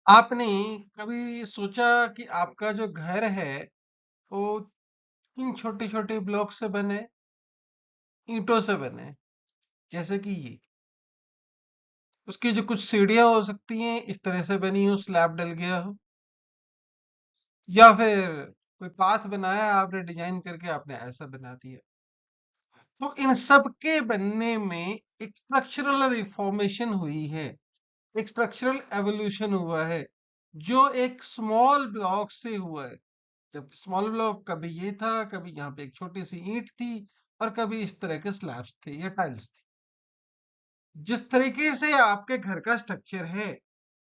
आपने कभी सोचा कि आपका जो घर है वो किन छोटे छोटे ब्लॉक से बने, ईंटों से बने, जैसे कि ये उसकी जो कुछ सीढ़ियां हो सकती हैं इस तरह से बनी हो, स्लैब डल गया हो, या फिर कोई पाथ बनाया आपने, डिजाइन करके आपने ऐसा बना दिया। तो इन सब के बनने में एक स्ट्रक्चरल रिफॉर्मेशन हुई है, एक स्ट्रक्चरल एवोल्यूशन हुआ है, जो एक स्मॉल ब्लॉक से हुआ है। जब स्मॉल ब्लॉक कभी ये था, कभी यहाँ पे एक छोटी सी ईंट थी, और कभी इस तरह के स्लैब्स थे या टाइल्स थी। जिस तरीके से आपके घर का स्ट्रक्चर है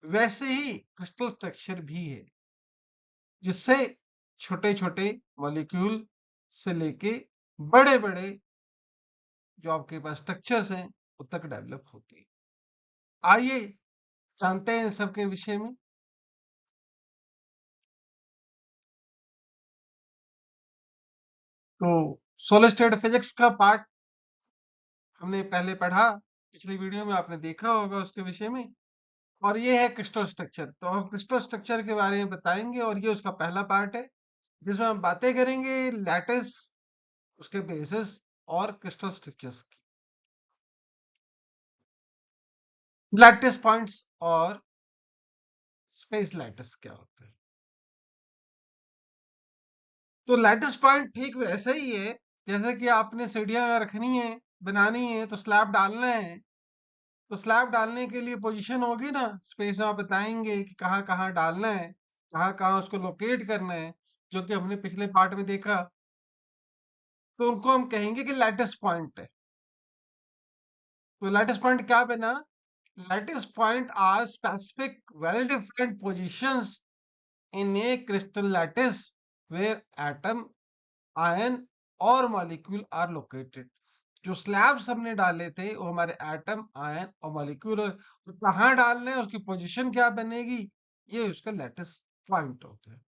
वैसे ही क्रिस्टल स्ट्रक्चर भी है, जिससे छोटे छोटे मॉलिक्यूल से लेके बड़े बड़े जो आपके पास स्ट्रक्चर्स हैं वो तक डेवलप होते हैं। आइए जानते हैं इन सब के विषय में। तो सोलर स्टेट फिजिक्स का पार्ट हमने पहले पढ़ा, पिछली वीडियो में आपने देखा होगा उसके विषय में। और ये है क्रिस्टल स्ट्रक्चर। तो हम क्रिस्टल स्ट्रक्चर के बारे में बताएंगे और ये उसका पहला पार्ट है, जिसमें हम बातें करेंगे लैटिस, उसके बेसिस और क्रिस्टल स्ट्रक्चर्स की। लैटिस पॉइंट्स और स्पेस लैटिस क्या होता है। तो लैटिस पॉइंट ठीक वैसा ही है, जैसे कि आपने सीढ़ियां रखनी है, बनानी है, तो स्लैब डालना है। तो स्लैब डालने के लिए पोजीशन होगी ना, स्पेस में आप बताएंगे कि कहाँ कहाँ डालना है, कहाँ कहाँ उसको लोकेट करना है, जो कि हमने पिछले पार्ट में देखा। तो उनको हम कहेंगे कि लैटिस पॉइंट है। तो लैटिस पॉइंट क्या बना? Lattice point are specific well different positions in a crystal lattice where atom, ion और मॉलिक्यूल आर लोकेटेड। जो स्लैब्स हमने डाले थे वो हमारे एटम, आयन और मॉलिक्यूल, तो कहाँ डालना है, उसकी पोजीशन क्या बनेगी, ये उसका लैटिस पॉइंट होता है।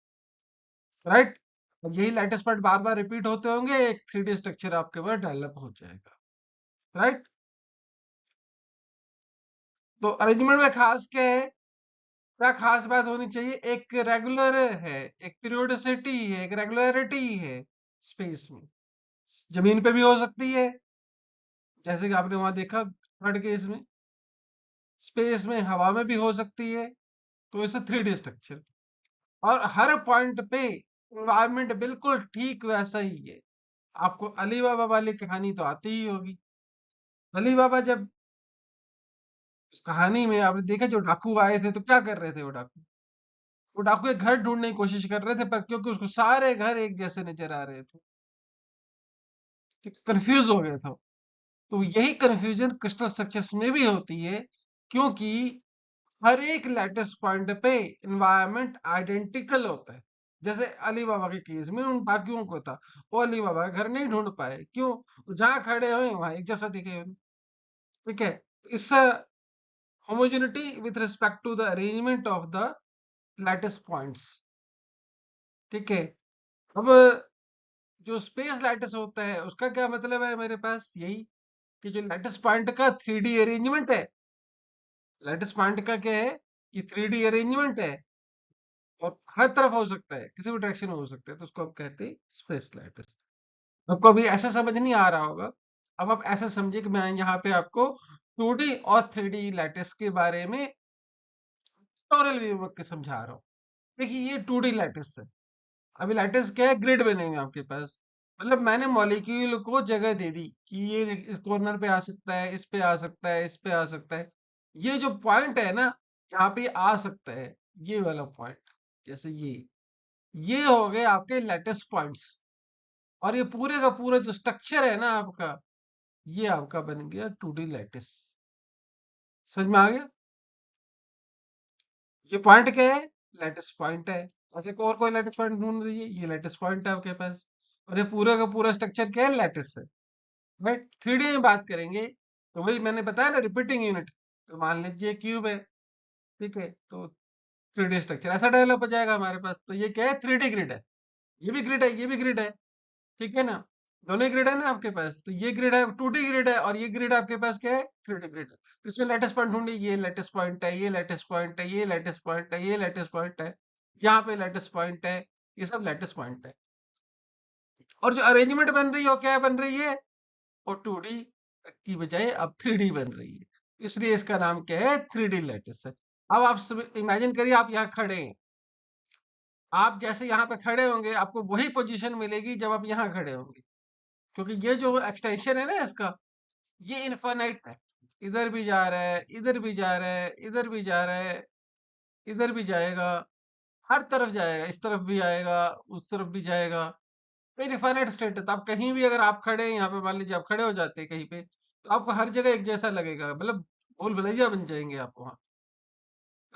राइट। और यही लैटिस पॉइंट बार बार रिपीट होते होंगे, एक 3D स्ट्रक्चर आपके पास डेवलप हो जाएगा। राइट। तो अरेंजमेंट में खास क्या है, क्या खास बात होनी चाहिए? एक रेगुलर है, एक पीरियोडिसिटी है, एक रेगुलरिटी है स्पेस में। जमीन पे भी हो सकती है, जैसे कि आपने वहां देखा थर्ड केस में। स्पेस में, हवा में भी हो सकती है। तो इसे 3D स्ट्रक्चर। और हर पॉइंट पे एनवायरमेंट बिल्कुल ठीक वैसा ही है। आपको अली बाबा वाली कहानी तो आती ही होगी। अली बाबा जब उस कहानी में आपने देखा, जो डाकू आए थे तो क्या कर रहे थे वो डाकू? वो डाकू एक घर ढूंढने की कोशिश कर रहे थे, पर क्योंकि उसको सारे घर एक जैसे नजर आ रहे थे, कंफ्यूज हो गए थे। तो यही कंफ्यूजन क्रिस्टल स्ट्रक्चर्स में भी होती है, क्योंकि हर एक लैटिस पॉइंट पे एनवायरनमेंट आइडेंटिकल होता है। जैसे अली बाबा के केस में उन डाकुओं को था, वो अली बाबा का घर नहीं ढूंढ पाए। क्यों? जहां खड़े हुए वहां एक जैसा दिखे उन्हें। ठीक है। इस homogeneity with respect to the arrangement of the lattice points. ठीक है। अब जो स्पेस लैटिस होता है उसका क्या मतलब है मेरे पास? यही कि जो लैटिस पॉइंट का 3D अरेंजमेंट है। लैटिस पॉइंट का क्या है कि 3D अरेंजमेंट है, और हर तरफ हो सकता है, किसी भी डायरेक्शन में हो सकता है, तो उसको हम कहते हैं स्पेस लैटिस। आपको अभी ऐसा समझ नहीं आ रहा होगा। अब आप ऐसा समझिए कि मैं यहाँ पे आपको 2D और 3D लैटिस के बारे में टोरल व्यू में समझा रहा हूँ। देखिए, ये 2D लैटिस है। अभी लैटिस क्या है? ग्रिड बनेंगे आपके पास। मतलब मैंने मॉलिक्यूल को जगह दे दी कि ये इस कॉर्नर पे आ सकता है, इस पे आ सकता है, इस पे आ सकता है। ये जो पॉइंट है ना, जहाँ पे आ सकता है, ये वाला पॉइंट, जैसे ये हो गए आपके लैटिस पॉइंट्स। और ये पूरे का पूरा जो स्ट्रक्चर है ना आपका, ये आपका बन गया 2D लैटिस। समझ में आ गया? ये पॉइंट क्या है? लैटिस पॉइंट है। ऐसे और कोई लैटिस पॉइंट ढूंढ रही है, ये लैटिस पॉइंट है आपके पास। और ये पूरा का पूरा स्ट्रक्चर क्या है? लैटिस है। राइट। 3D में बात करेंगे तो वही मैंने बताया ना, रिपीटिंग यूनिट। तो मान लीजिए क्यूब है। ठीक है। तो 3D स्ट्रक्चर ऐसा डेवलप हो जाएगा हमारे पास। तो ये क्या है? 3D ग्रिड है। ये भी ग्रिड है, ये भी ग्रिड है। ठीक है ना? दोनों ही ग्रिड है ना आपके पास, तो ये ग्रिड है 2D ग्रिड है और ये ग्रिड आपके पास क्या है 3D ग्रिड है। तो इसमें लेटेस्ट पॉइंट ढूंढिए, ये लेटेस्ट पॉइंट है, ये लेटेस्ट पॉइंट है, ये लेटेस्ट पॉइंट है, ये लेटेस्ट पॉइंट है, यहाँ पे लेटेस्ट पॉइंट है, ये सब लेटेस्ट पॉइंट है। और जो अरेंजमेंट बन रही है वो क्या बन रही है, वो 2D की बजाय अब 3D बन रही है, इसलिए इसका नाम क्या है 3D लेटिस है। अब आप इमेजिन करिए आप यहाँ खड़े हैं, आप जैसे यहाँ पे खड़े होंगे आपको वही पोजीशन मिलेगी जब आप यहाँ खड़े होंगे, क्योंकि ये जो एक्सटेंशन है ना इसका, ये इनफाइनाइट है, इधर भी जा रहा है, इधर भी जा रहा है, इधर भी जा रहा है, इधर भी जाएगा, हर तरफ जाएगा, इस तरफ भी आएगा, उस तरफ भी जाएगा। कोई इनफाइनाइट स्टेट है, तो आप कहीं भी अगर आप खड़े हैं यहाँ पे, मान लीजिए आप खड़े हो जाते हैं कहीं पे, तो आपको हर जगह एक जैसा लगेगा, मतलब भूल भुलैया बन जाएंगे आपको वहाँ,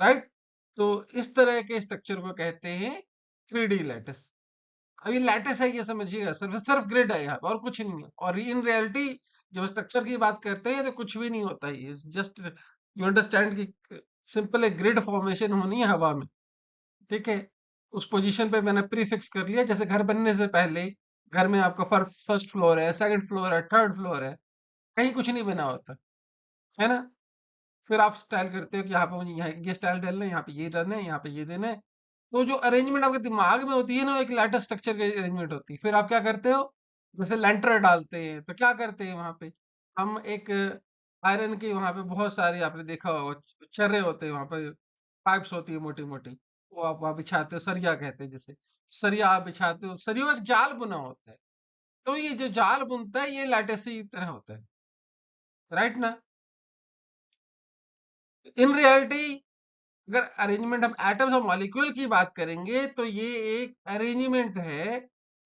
राइट। तो इस तरह के स्ट्रक्चर को कहते हैं 3D लैटिस। अब ये लैटिस है ये समझिएगा, सिर्फ सिर्फ ग्रिड है यहाँ पे और कुछ नहीं है, और इन रियलिटी जब स्ट्रक्चर की बात करते हैं तो कुछ भी नहीं होता, ये जस्ट यू अंडरस्टैंड कि सिंपल एक ग्रिड फॉर्मेशन होनी है हवा में, ठीक है। उस पोजीशन पे मैंने प्रीफिक्स कर लिया, जैसे घर बनने से पहले घर में आपका फर्स्ट फर्स्ट फ्लोर है, सेकंड फ्लोर है, थर्ड फ्लोर है, कहीं कुछ नहीं बना होता है ना। फिर आप स्टाइल करते हो कि यहाँ पे मुझे यहाँ ये स्टाइल डालना है, यहाँ पे ये डालना है, यहाँ पे ये देना है। तो जो अरेंजमेंट आपके दिमाग में होती है ना, वो एक लैटिस स्ट्रक्चर की अरेंजमेंट होती है। फिर आप क्या करते हो, जैसे लेंटर डालते हैं तो क्या करते हैं वहां पे, हम एक आयरन की वहां पे बहुत सारी आपने देखा होगा चर्रे होते हैं वहां पे, पाइप्स होती है मोटी मोटी, वो आप वहां बिछाते हो, सरिया कहते हैं जिसे, सरिया आप बिछाते हो, सरिया में एक जाल बुना होता है। तो ये जो जाल बुनता है ये लैटिस की तरह होता है, राइट ना। इन रियलिटी अगर अरेंजमेंट हम एटम्स और मॉलिक्यूल की बात करेंगे तो ये एक अरेंजमेंट है।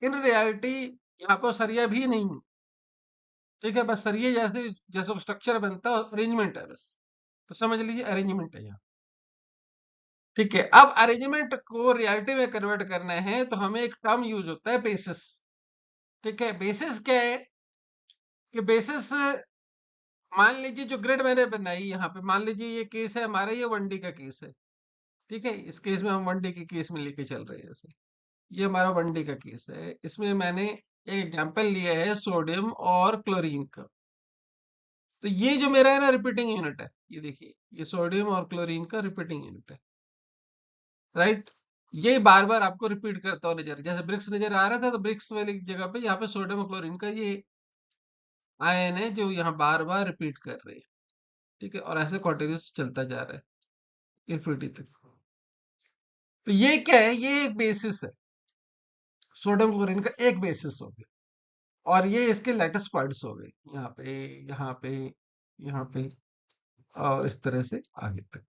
इन रियलिटी यहाँ पर सरिया भी नहीं है, ठीक है, बस सरिये जैसे जैसे स्ट्रक्चर बनता है अरेंजमेंट है बस, तो समझ लीजिए अरेंजमेंट है यहाँ, ठीक है। अब अरेंजमेंट को रियलिटी में कन्वर्ट करना है तो हमें एक टर्म यूज होता है बेसिस, ठीक है। बेसिस क्या है कि बेसिस, मान लीजिए जो ग्रिड मैंने बनाई यहाँ पे, मान लीजिए ये केस है हमारा, ये 1D का केस है, ठीक है। इस केस में हम 1D के केस में लेके चल रहे हैं जैसे, ये हमारा 1D का केस है, इसमें मैंने एक एग्जांपल लिया है सोडियम और क्लोरीन का। तो ये जो मेरा है ना रिपीटिंग यूनिट है, ये देखिए ये सोडियम और क्लोरीन का रिपीटिंग यूनिट है, राइट। ये बार बार आपको रिपीट करता हुआ नजर, जैसे ब्रिक्स नजर आ रहा था, तो ब्रिक्स वाली जगह पे यहाँ पे सोडियम और क्लोरीन का ये आयन है जो यहाँ बार बार रिपीट कर रहे हैं, ठीक है, और ऐसे कॉन्टिन्यूस चलता जा रहा है इन्फिनिटी तक। तो ये क्या है, ये एक बेसिस है, सोडियम क्लोरीन का एक बेसिस हो गया, और ये इसके लेटेस्ट पॉइंट्स हो गए, यहाँ पे, यहाँ पे, यहाँ पे, और इस तरह से आगे तक।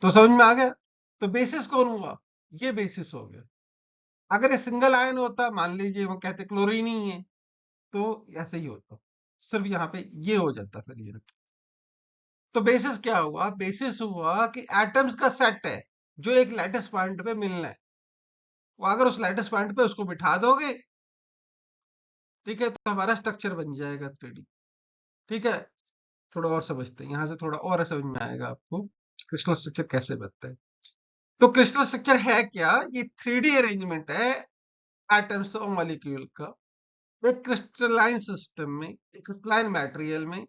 तो समझ में आ गया। तो बेसिस कौन हुआ, ये बेसिस हो गया। अगर ये सिंगल आयन होता, मान लीजिए वो कहते क्लोरीन ही है, तो ऐसे ही होता, सिर्फ यहाँ पे ये हो जाता फिर ये। तो बेसिस क्या हुआ, बेसिस हुआ कि एटम्स का सेट है जो एक लेटेस्ट पॉइंट पे मिलना है, वो अगर उस लेटेस्ट पॉइंट पे उसको बिठा दोगे, ठीक है, तो हमारा स्ट्रक्चर बन जाएगा 3D, ठीक है। थोड़ा और समझते हैं, यहाँ से थोड़ा और समझ में आएगा आपको क्रिस्टल स्ट्रक्चर कैसे बनता है। तो क्रिस्टल स्ट्रक्चर है क्या, ये 3D अरेंजमेंट है एटम्स और मॉलिक्यूल का एक क्रिस्टलाइन सिस्टम में, एक क्रिस्टलाइन मटेरियल में,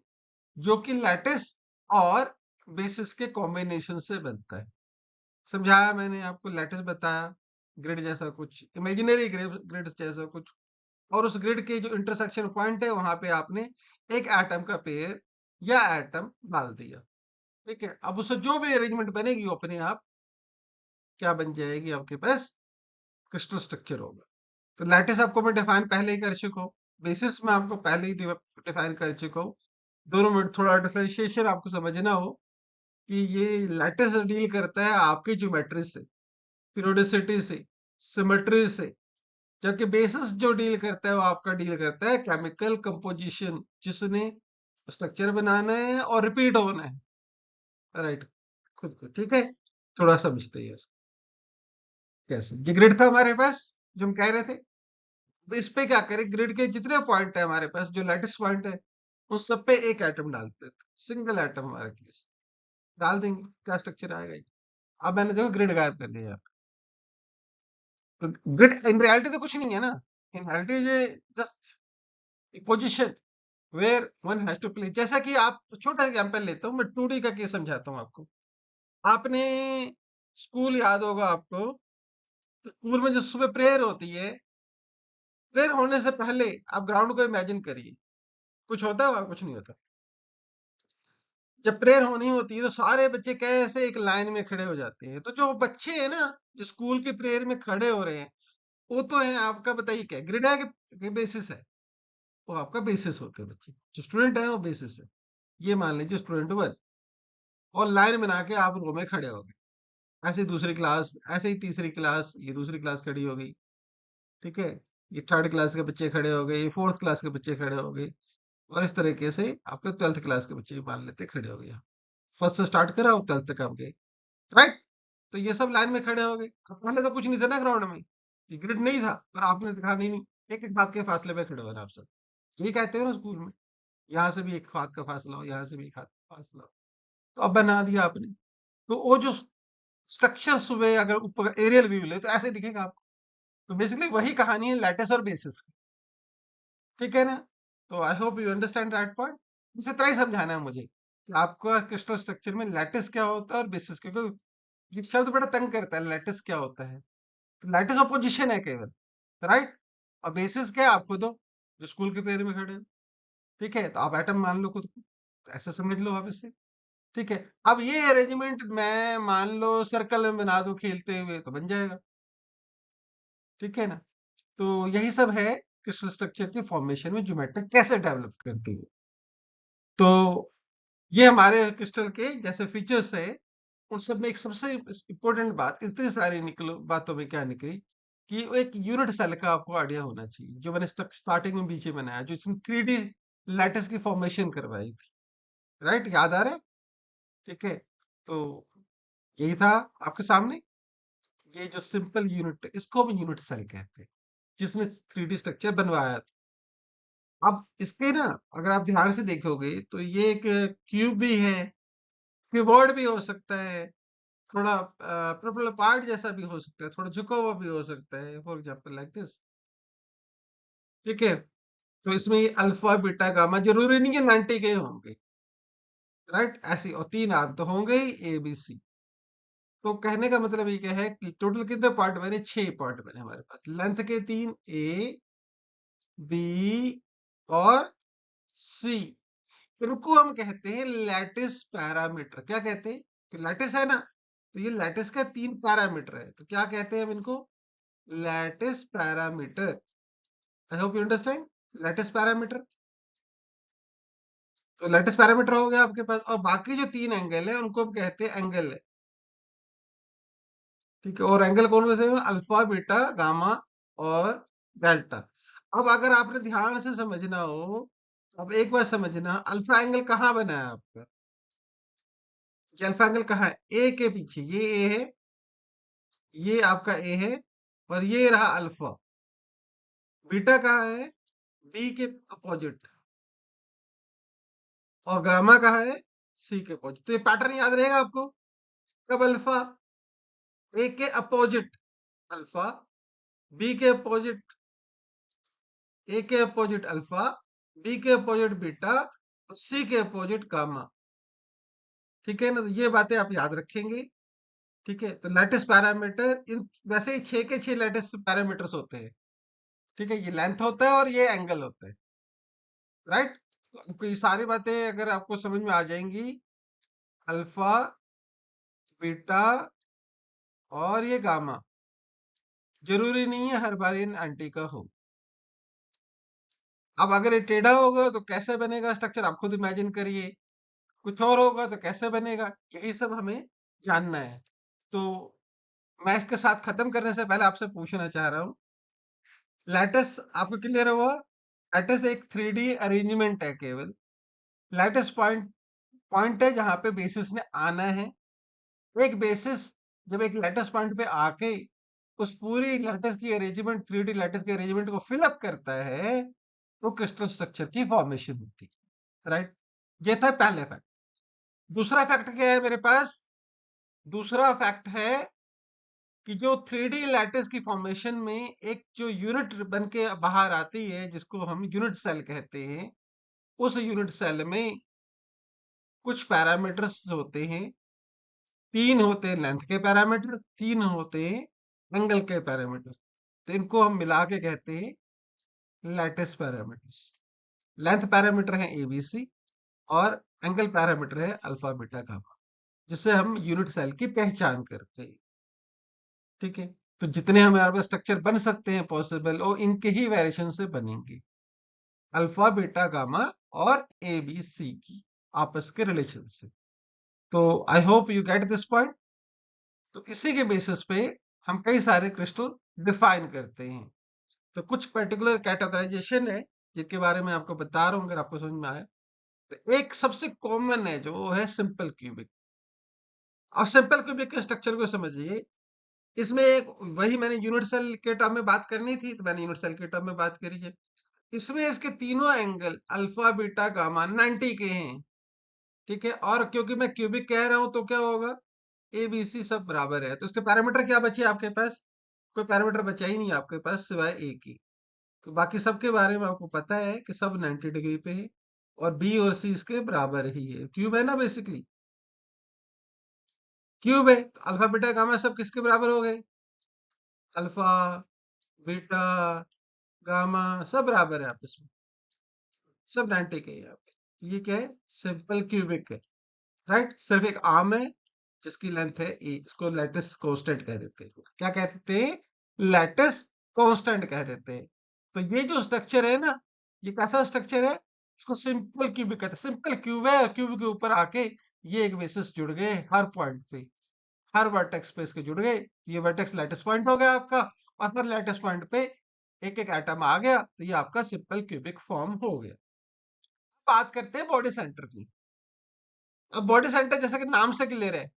जो कि लैटिस और बेसिस के कॉम्बिनेशन से बनता है। समझाया मैंने आपको, लैटिस बताया ग्रिड जैसा कुछ, इमेजिनरी ग्रिड जैसा कुछ, और उस ग्रिड के जो इंटरसेक्शन पॉइंट है वहां पे आपने एक एटम का पेयर या एटम डाल दिया, ठीक है। अब उससे जो भी अरेंजमेंट बनेगी वो अपने आप क्या बन जाएगी, आपके पास क्रिस्टल स्ट्रक्चर होगा। तो लैटिस आपको मैं डिफाइन पहले ही कर चुका हूँ, बेसिस में आपको पहले ही डिफाइन कर चुका हूँ। दोनों में थोड़ा डिफरेंशिएशन आपको समझना हो कि ये लैटिस डील करता है आपकी ज्योमेट्री से, पीरियोडिसिटी से, सिमेट्री से, जबकि बेसिस जो डील करता है वो आपका डील करता है केमिकल कंपोजिशन, जिसने स्ट्रक्चर बनाना है और रिपीट होना है, राइट, खुद को, ठीक है। थोड़ा समझते हैं इसको कैसे। ये ग्रिड था हमारे पास जो हम कह रहे थे, तो इस पे क्या करें, ग्रिड के जितने पॉइंट है हमारे पास जो लेटेस्ट पॉइंट है, उस सब पे एक एटम डालते थे, सिंगल एटम हमारे केस डाल देंगे, क्या स्ट्रक्चर आएगा ये। अब मैंने देखो ग्रिड गायब कर दिया, तो ग्रिड इन रियलिटी तो कुछ नहीं है ना, inheritance is just position where one has to play. जैसा कि आप छोटा एग्जांपल लेता हूँ, मैं 2D का केस समझाता हूँ आपको। आपने स्कूल याद होगा आपको, तो स्कूल में जो सुबह प्रेयर होती है, प्रेयर होने से पहले आप ग्राउंड को इमेजिन करिए, कुछ होता है वहां? कुछ नहीं होता। जब प्रेयर होनी होती है तो सारे बच्चे कैसे एक लाइन में खड़े हो जाते हैं। तो जो बच्चे हैं ना, जो स्कूल की प्रेयर में खड़े हो रहे हैं, वो तो है आपका, बताइए क्या ग्रेड है कि बेसिस है? वो आपका बेसिस होते हैं बच्चे, जो स्टूडेंट है वो बेसिस है। ये मान लीजिए स्टूडेंट 1, और लाइन बना के आप रो में खड़े हो गए। ऐसे ही दूसरी क्लास, ऐसे ही तीसरी क्लास, ये दूसरी क्लास खड़ी हो गई, ठीक है, ये थर्ड क्लास के बच्चे खड़े हो गए, ये फोर्थ क्लास के बच्चे खड़े हो गए, और इस तरीके से आपके 12th क्लास के बच्चे भी मान लेते खड़े हो गए। फर्स्ट से स्टार्ट करा और 12th तक आप गए, राइट? तो ये सब लाइन में खड़े हो गए। अब पहले तो कुछ नहीं था ना ग्राउंड में, ये ग्रिड नहीं था, पर आपने कहा नहीं नहीं, एक एक हाथ के फासले पे खड़े हो ना आप सब। यही कहते हो ना स्कूल में, यहाँ से भी एक हाथ का फासला हो, यहाँ से भी एक हाथ का फासला हो। तो अब बना दिया आपने। तो वो जो स्ट्रक्चर सुबह अगर ऊपर एरियल व्यू ले तो ऐसे दिखेगा आपको। तो बेसिकली वही कहानी है लैटिस और बेसिस की, ठीक है ना? तो आई hope you understand that point. इसे इतना ही समझाना है मुझे कि आपका क्रिस्टल स्ट्रक्चर में लैटिस क्या होता है और बेसिस क्या, क्योंकि ये शब्द बड़ा तंग करता है, लैटिस क्या होता है? तो लैटिस ऑपोजिशन है केवल, राइट? और बेसिस क्या है? आप खुद हो, जो स्कूल के पेड़ में खड़े हो, ठीक है? तो आप एटम मान लो खुद को, तो ऐसे समझ लो आप इससे, ठीक है? अब ये अरेंजमेंट मैं मान लो सर्कल में बना दूं खेलते हुए, तो बन जाएगा, ठीक है ना? तो यही सब है क्रिस्टल स्ट्रक्चर के फॉर्मेशन में ज्योमेट्री कैसे डेवलप करती है। तो ये हमारे क्रिस्टल के जैसे फीचर्स है, उन सब में एक सबसे इम्पोर्टेंट बात, इतनी सारी निकलो बातों में क्या निकली, कि वो एक यूनिट सेल का आपको आइडिया होना चाहिए, जो मैंने स्टार्टिंग में बीच में बनाया, जो इसने 3D लैटिस की फॉर्मेशन करवाई थी, राइट? याद आ रहा है? ठीक है। तो यही था आपके सामने, ये जो सिंपल यूनिट, इसको हम यूनिट सेल कहते हैं, जिसने 3D स्ट्रक्चर बनवाया था। अब इसके ना, अगर आप ध्यान से देखोगे तो ये एक क्यूब भी है, क्यूबॉइड भी हो सकता है, थोड़ा प्रोपेलर पार्ट जैसा भी हो सकता है, थोड़ा झुका हुआ भी हो सकता है, फॉर एग्जांपल लाइक दिस, ठीक है? तो इसमें ये अल्फा बीटा गामा जरूरी नहीं है 90 के होंगे, राइट? ऐसे, और 3 आर्म तो होंगे ही, ए बी सी। तो कहने का मतलब ये क्या है कि टोटल कितने पार्ट बने? 6 पार्ट बने हमारे पास, लेंथ के 3, ए बी और सी। इनको हम कहते हैं लैटिस पैरामीटर। क्या कहते हैं? कि लैटिस है ना, तो ये लैटिस का 3 पैरामीटर है, तो क्या कहते हैं हम इनको? Lattice parameter. I hope you understand lattice parameter. तो लैटिस पैरामीटर हो गया आपके पास, और बाकी जो 3 एंगल है उनको हम कहते हैं एंगल है, ठीक है? और एंगल कौन कौन से हैं? अल्फा बीटा गामा और डेल्टा। अब अगर आपने ध्यान से समझना हो, अब एक बार समझना, अल्फा एंगल कहाँ बना है आपका? ये अल्फा एंगल कहाँ है? ए के पीछे, ये ए है, ये आपका ए है, और ये रहा अल्फा। बीटा कहाँ है? बी के अपोजिट। और गामा कहाँ है? सी के अपोजिट। तो ये पैटर्न याद रहेगा आपको। कब अल्फा ए के अपोजिट अल्फा, बी के अपोजिट, ए के अपोजिट अल्फा, बी के अपोजिट बीटा, और सी के अपोजिट गामा, ठीक है ना? तो ये बातें आप याद रखेंगे, ठीक है? तो लैटिस पैरामीटर, इन वैसे ही 6 के 6 लैटिस पैरामीटर्स होते हैं, ठीक है? ये लेंथ होता है और ये एंगल होता है, राइट? तो आपको ये सारी बातें अगर आपको समझ में आ जाएंगी, अल्फा बीटा और ये गामा, जरूरी नहीं है हर बार इन एंटी का हो। अब अगर ये टेढ़ा होगा तो कैसे बनेगा स्ट्रक्चर, आप खुद इमेजिन करिए। कुछ और होगा तो कैसे बनेगा, यही सब हमें जानना है। तो मैं इसके साथ खत्म करने से पहले आपसे पूछना चाह रहा हूँ, लैटिस आपको क्लियर हुआ? लैटिस एक 3D अरेंजमेंट है केवल। लैटिस पॉइंट पॉइंट है जहां पे बेसिस ने आना है। एक बेसिस जब एक लैटिस पॉइंट पे आके उस पूरी लैटिस की अरेंजमेंट, 3D लैटिस के अरेंजमेंट को फिलअप करता है, तो क्रिस्टल स्ट्रक्चर की फॉर्मेशन होती है, राइट? ये था पहले फैक्ट। दूसरा फैक्ट क्या है मेरे पास? दूसरा फैक्ट है कि जो 3D लैटिस की फॉर्मेशन में एक जो यूनिट बन के बाहर आती है जिसको हम यूनिट सेल कहते हैं, उस यूनिट सेल में कुछ पैरामीटर्स होते हैं। 3 होते हैं लेंथ के पैरामीटर, 3 होते हैं एंगल के पैरामीटर। तो इनको हम मिला के कहते हैं लैटिस पैरामीटर्स। लेंथ पैरामीटर है एबीसी और एंगल पैरामीटर है अल्फा बीटा गामा, जिससे हम यूनिट सेल की पहचान करते हैं। ठीक है, तो जितने हमारे पास स्ट्रक्चर बन सकते हैं पॉसिबल, और इनके ही वेरिएशन से बनेंगे, अल्फा बीटा गामा और ए बी सी की आपस के रिलेशन से। तो आई hope you get this point. तो इसी के बेसिस पे हम कई सारे क्रिस्टल डिफाइन करते हैं। तो कुछ पर्टिकुलर कैटेगराइजेशन है जिनके बारे में आपको बता रहा हूं, अगर आपको समझ में आया। तो एक सबसे कॉमन है जो वो है सिंपल क्यूबिक। अब सिंपल क्यूबिक के स्ट्रक्चर को समझिए। इसमें एक वही मैंने यूनिट सेल के टर्म में बात करनी थी, तो मैंने यूनिट सेल के टर्म में बात करी है। इसमें इसके तीनों एंगल अल्फा बीटा गामा 90 के हैं। ठीक है, और क्योंकि मैं क्यूबिक कह रहा हूं तो क्या होगा, ए बी सी सब बराबर है। तो इसके पैरामीटर क्या बचे आपके पास? कोई पैरामीटर बचा ही नहीं आपके पास सिवाय ए की। तो बाकी सबके बारे में आपको पता है कि सब 90 डिग्री पे है, और बी और सी इसके बराबर ही है। क्यूब है ना, बेसिकली क्यूब है। तो अल्फा बीटा गामा सब किसके बराबर हो गए? अल्फा बीटा गामा सब बराबर है आपस में, सब 90 के हैं आपके। तो ये क्या है? सिंपल क्यूबिक है। राइट, सिर्फ एक आर्म है जिसकी लेंथ है ए, इसको लैटिस कांस्टेंट कह देते हैं। क्या कह देते हैं? लैटिस कांस्टेंट कह देते हैं। तो ये जो स्ट्रक्चर है ना, ये कैसा स्ट्रक्चर है? इसको सिंपल क्यूबिक कहते हैं। सिंपल क्यूब है और क्यूब के ऊपर आके ये एक बेसिस जुड़ गए हर पॉइंट पे, हर वर्टेक्स पे इसके जुड़ गए। ये वर्टेक्स लैटिस पॉइंट हो गया आपका, और फिर लैटिस पॉइंट पे एक एक एटम आ गया, तो ये आपका सिंपल क्यूबिक फॉर्म हो गया। बात करते हैं बॉडी सेंटर की। अब बॉडी सेंटर जैसे कि नाम से क्लियर है,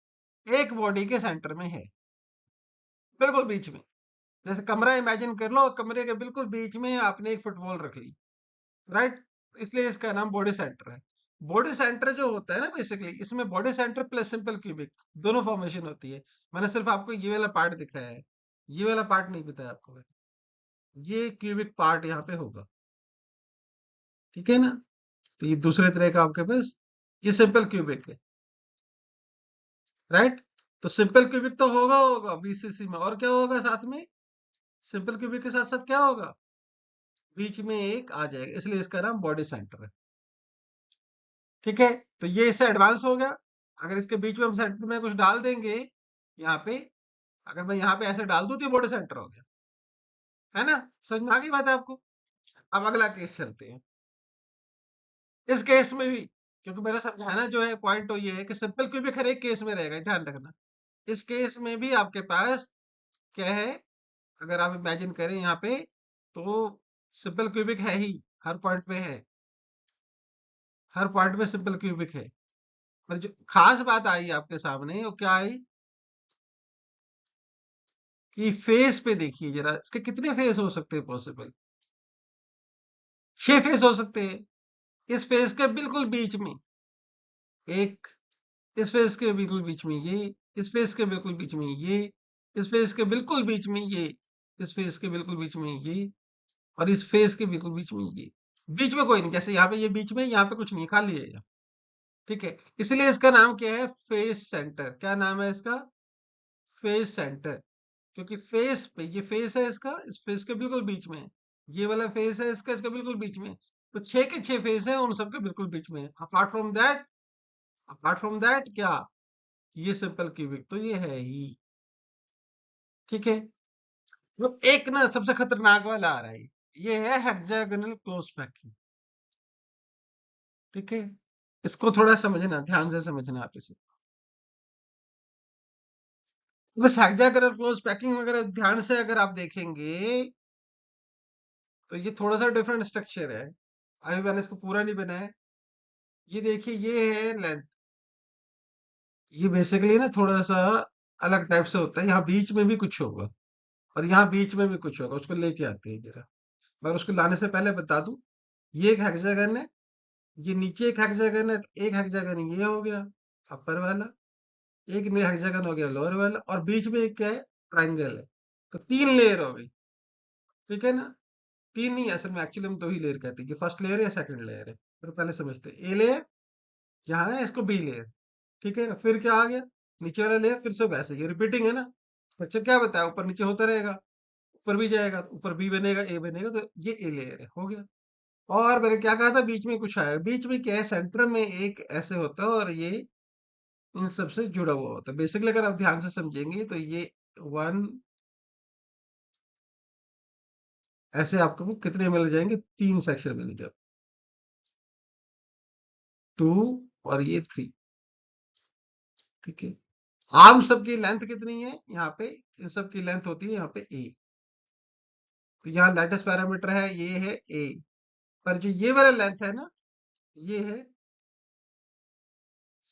एक बॉडी के सेंटर में है, बिल्कुल बीच में। जैसे कमरा इमेजिन कर लो, कमरे के बिल्कुल बीच में आपने एक फुटबॉल रख ली। राइट, इसलिए इसका नाम बॉडी सेंटर है। बॉडी सेंटर जो होता है ना, बेसिकली इसमें body centre plus simple cubic दोनों फॉर्मेशन होती है। मैंने सिर्फ आपको ये वाला पार्ट दिखाया है, ये वाला पार्ट नहीं बताया आपको मैंने। ये क्यूबिक पार्ट यहाँ पे होगा। ठीक है ना? तो ये दूसरे तरह का आपके पास, ये सिंपल क्यूबिक है। राइट, तो सिंपल क्यूबिक तो होगा बीसीसी में, और क्या होगा साथ में? सिंपल क्यूबिक के साथ साथ क्या होगा? बीच में एक आ जाएगा, इसलिए इसका नाम बॉडी सेंटर है। ठीक है, तो ये इससे एडवांस हो गया। अगर इसके बीच में हम सेंटर में कुछ डाल देंगे, यहाँ पे अगर मैं यहाँ पे ऐसे डाल दूं तो बॉडी सेंटर हो गया, है ना? समझ में आ गई बात है आपको? अब अगला केस चलते हैं। इस केस में भी, क्योंकि मेरा समझाना जो है पॉइंट तो ये है कि सिंपल क्यूबिक हर एक केस में रहेगा, ध्यान रखना। इस केस में भी आपके पास क्या है? अगर आप इमेजिन करें यहाँ पे, तो सिंपल क्यूबिक है ही, हर पॉइंट पे है, हर पॉइंट पे सिंपल क्यूबिक है। पर जो खास बात आई आपके सामने वो क्या आई, कि फेस पे देखिए जरा, इसके कितने फेस हो सकते हैं पॉसिबल? 6 फेस हो सकते हैं। इस फेस के बिल्कुल बीच में एक, इस फेस के बिल्कुल बीच में ये, इस फेस के बिल्कुल बीच में ये, इस फेस के बिल्कुल बीच में ये, इस फेस के बिल्कुल बीच में ये, और इस फेस के बिल्कुल बीच में ये। बीच में कोई नहीं, जैसे यहाँ पे ये बीच में, यहाँ पे कुछ नहीं, खाली है यहाँ। ठीक है, इसलिए इसका नाम क्या है? Face centre. क्या नाम है इसका? Face centre. क्योंकि फेस पे, ये फेस है इसका, इस फेस के बिल्कुल बीच में है। ये वाला फेस है इसका, इसके बिल्कुल बीच में है। तो 6 के 6 फेस है, उन सबके बिल्कुल बीच में है। अपार्ट फ्रॉम दैट क्या? ये सिंपल क्यूबिक तो ये है ही। ठीक है, तो एक ना सबसे खतरनाक वाला आ रहा है, ये है हेक्सागोनल क्लोज पैकिंग। ठीक है, इसको थोड़ा समझना, ध्यान से समझना आप इसे। बस हेक्सागोनल क्लोज पैकिंग वगैरह ध्यान से अगर आप देखेंगे, तो ये थोड़ा सा डिफरेंट स्ट्रक्चर है। अभी मैंने इसको पूरा नहीं बनाया। ये देखिए, ये है लेंथ। ये बेसिकली ना थोड़ा सा अलग टाइप से होता है। यहाँ बीच में भी कुछ होगा, और यहाँ बीच में भी कुछ होगा, उसको लेके आते हैं जरा। मैं उसको लाने से पहले बता दूं, ये एक हेक्सागन है, ये नीचे एक हेक्सागन है। तो एक हेक्सागन ये हो गया अपर वाला, एक हेक्सागन हो गया लोअर वाला, और बीच में एक क्या है? ट्राइंगल है, तो 3 लेयर हो गई, ठीक है ना? 3 नहीं, असल में एक्चुअली हम 2 ही लेयर कहते हैं, ये फर्स्ट लेयर है या सेकंड लेयर है? तो पहले समझते हैं। ए लेयर यहाँ है, इसको बी लेयर, ठीक है ना? फिर क्या आ गया? नीचे वाला लेयर फिर से वैसे ही रिपीटिंग है ना? स्ट्रक्चर क्या बताया, ऊपर नीचे होता रहेगा, ऊपर भी जाएगा, तो ऊपर बी बनेगा, ए बनेगा, तो ये ए लेयर है, हो गया। और मैंने क्या कहा था, बीच में कुछ आया, बीच में क्या है, सेंटर में एक ऐसे होता है और ये इन सब से जुड़ा हुआ होता है। बेसिकली अगर आप ध्यान से समझेंगे तो ये 1 ऐसे आपको कितने मिल जाएंगे, 3 सेक्शन मिल जाए, 2 और ये 3, ठीक है। आर्म सब की लेंथ कितनी है यहाँ पे, इन सब की लेंथ होती है यहाँ पे ए, तो यहाँ लेटेस्ट पैरामीटर है, ये है ए, पर जो ये वाला लेंथ है ना, ये है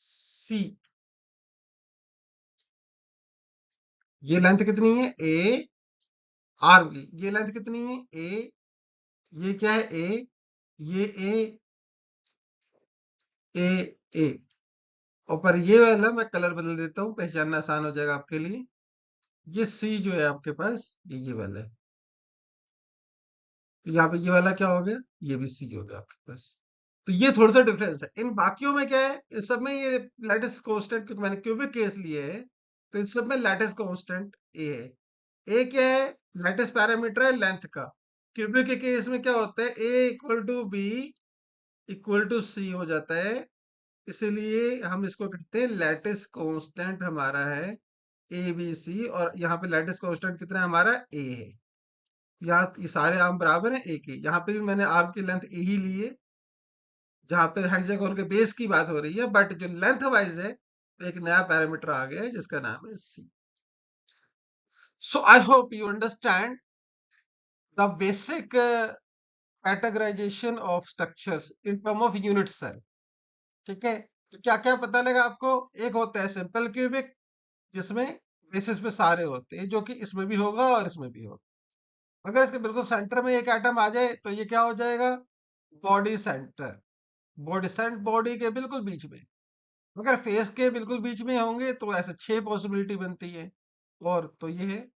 सी। ये लेंथ कितनी है, ए, आर्म की ये लेंथ कितनी है, ए, ये क्या है, ए, ये ए, ए, और पर ये वाला मैं कलर बदल देता हूँ, पहचानना आसान हो जाएगा आपके लिए। ये सी जो है आपके पास, ये वाला है, तो यहाँ पे ये वाला क्या हो गया, ये भी सी हो गया आपके पास। तो ये थोड़ा सा डिफरेंस है, इन बाकियों में क्या है, इस सब में ये लैटिस कांस्टेंट, क्योंकि मैंने क्यूबिक केस लिए है, तो इस सब में लैटिस कांस्टेंट ए है। ए क्या है, लैटिस पैरामीटर है लेंथ का। क्यूबिक के केस में क्या होता है, a equal to b equal to c हो जाता है, इसीलिए हम इसको कहते हैं लैटिस कांस्टेंट हमारा है ए बी सी, और यहाँ पे लैटिस कांस्टेंट कितना है हमारा, ए है। यहाँ ये सारे आर्म बराबर हैं ए के, यहाँ पे भी मैंने आर्म की लेंथ ए ही ली है, जहाँ पे हेक्सागोन के बेस की बात हो रही है, बट जो लेंथ वाइज है तो एक नया पैरामीटर आ गया है जिसका नाम है c. So I hope you understand the basic categorisation of structures in term of unit cell, ठीक है? तो क्या क्या पता लगा आपको, एक होता है सिंपल क्यूबिक, जिसमें बेसिस पे सारे होते हैं, जो कि इसमें भी होगा और इसमें भी होगा। अगर इसके बिल्कुल सेंटर में एक एटम आ जाए तो ये क्या हो जाएगा, body centre, body centre, body के बिल्कुल बीच में। अगर फेस के बिल्कुल बीच में होंगे तो ऐसे 6 पॉसिबिलिटी बनती है, और तो ये है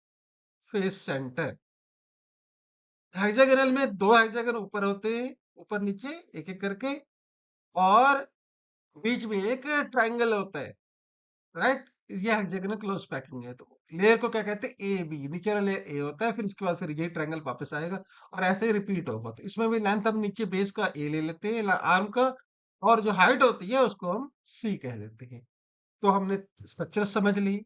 फेस सेंटर। हेक्सागोनल में 2 हेक्सागन ऊपर होते हैं, ऊपर नीचे एक एक करके, और बीच में एक ट्राइंगल होता है, राइट? ये हेक्सागोनल क्लोज पैकिंग है। तो लेयर को क्या कहते हैं, ए बी, नीचे वाला लेयर ए होता है, फिर इसके बाद फिर ये ट्रायंगल वापस आएगा, और ऐसे ही रिपीट होगा। तो इसमें भी लेंथ हम नीचे बेस का ए ले लेते हैं आर्म का, और जो हाइट होती है उसको हम सी कह देते हैं। तो हमने स्ट्रक्चर समझ ली।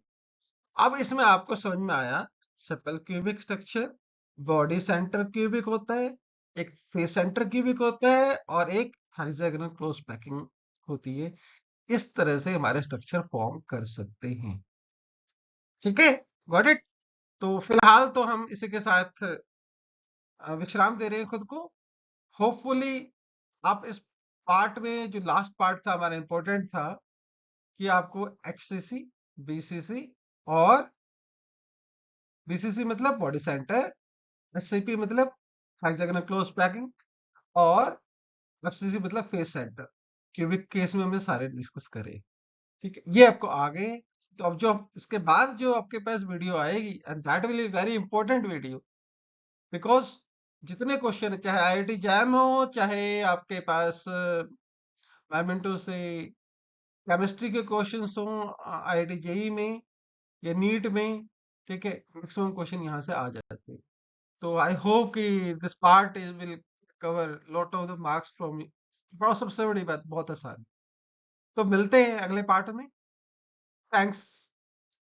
अब इसमें आपको समझ में आया, simple cubic structure, body centre cubic होता है, एक फेस सेंटर क्यूबिक होता है, और एक हेक्सागोनल क्लोज पैकिंग होती है। इस तरह से हमारे स्ट्रक्चर फॉर्म कर सकते हैं, ठीक है? Got it? तो फिलहाल तो हम इसी के साथ विश्राम दे रहे हैं खुद को। होपफुली आप इस पार्ट में, जो लास्ट पार्ट था हमारा, इंपॉर्टेंट था कि आपको एचसीसी, बीसीसी, और बीसीसी मतलब बॉडी सेंटर, एससीपी मतलब हेक्सागोनल क्लोज पैकिंग, और एफसीसी मतलब फेस सेंटर, क्यूबिक केस में हमने सारे डिस्कस करे, ठीक है? ये आपको आ गए। तो अब जो इसके बाद जो आपके पास वीडियो आएगी, and that will be very important video, because जितने क्वेश्चन, चाहे आईआईटी जैम हो, चाहे आपके पास बैडमिंटन से केमिस्ट्री के क्वेश्चंस हो आईआईटी जेई में या नीट में, ठीक है, मैक्सिमम क्वेश्चन यहाँ से आ जाते हैं। तो आई होप कि this part will cover lot of the marks from, सबसे बड़ी बात बहुत आसान। तो मिलते हैं अगले पार्ट में। थैंक्स।